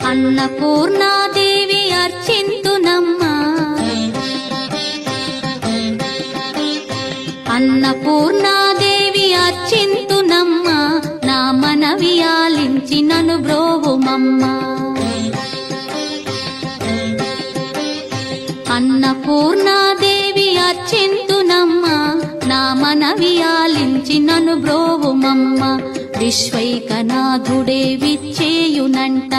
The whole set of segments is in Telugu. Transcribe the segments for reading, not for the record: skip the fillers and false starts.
అన్నపూర్ణాదేవి అర్చింతునమ్మా, అన్నపూర్ణాదేవి అర్చింతునమ్మా, నా మనవి ఆలించి నన్ను బ్రోవుమమ్మా. అన్నపూర్ణాదేవి అర్చింతునమ్మా, నా మనవి ఆలించి నన్ను బ్రోవుమమ్మా. విశ్వైకనాథుడే విచ్చేయునంట,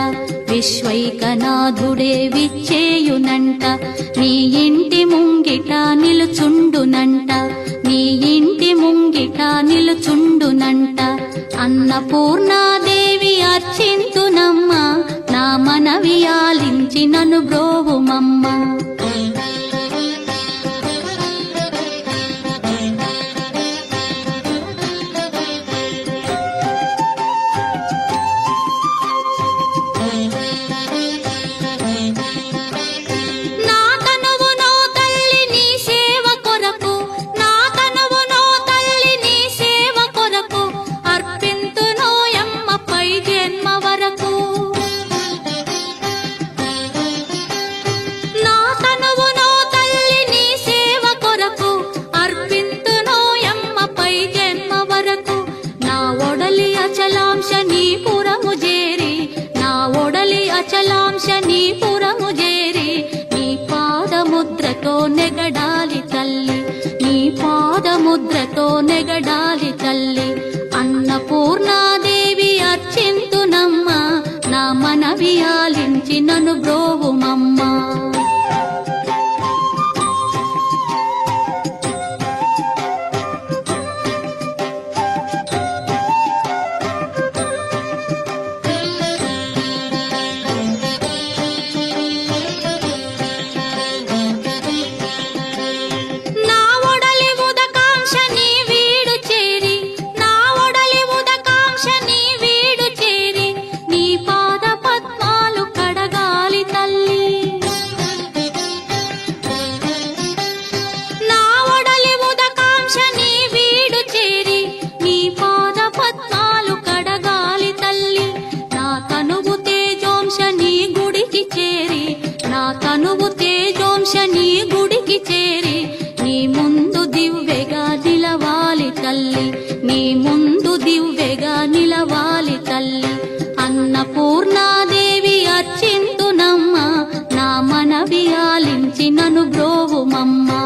విశ్వైకనాథుడే విచ్చేయునంట, నీ ఇంటి ముంగిట నిలుచుండునంట, నీ ఇంటి ముంగిట నిలుచుండునంట. అన్నపూర్ణాదేవి అర్చింతునమ్మా, నా మనవి ఆలించి నన్ను బ్రోవుమమ్మా. అచలాంశ నీ పురము చేరి, నీ పాదముద్రతో నెగడాలి తల్లి, నీ పాదముద్రతో నెగడాలి తల్లి. అన్నపూర్ణాదేవి అర్చింతునమ్మా, నా మనవి ఆలించి నన్ను బ్రోవుమమ్మా. తనువు తేజోంశ నీ గుడికి చేరి, నీ ముందు దివ్వెగా నిలవాలి తల్లి, నీ ముందు దివ్వెగా నిలవాలి తల్లి. అన్నపూర్ణాదేవి అర్చింతునమ్మా, నా మనవి ఆలించి నన్ను బ్రోవుమమ్మా.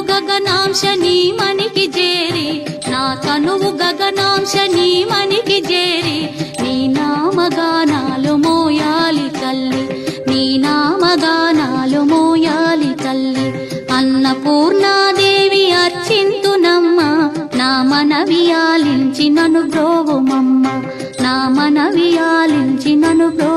గగనాంశ నీ మనికి చేరి, నా తనువు గగనాంశ నీ మనికి చేరి, నీ నామగానాలు మోయాలి తల్లి, నీ నామగానాలు మోయాలి తల్లి. అన్నపూర్ణాదేవి అర్చింతునమ్మా, నా మనవి ఆలించి నన్ను బ్రోవుమమ్మా, నా మనవి ఆలించి నన్ను బ్రో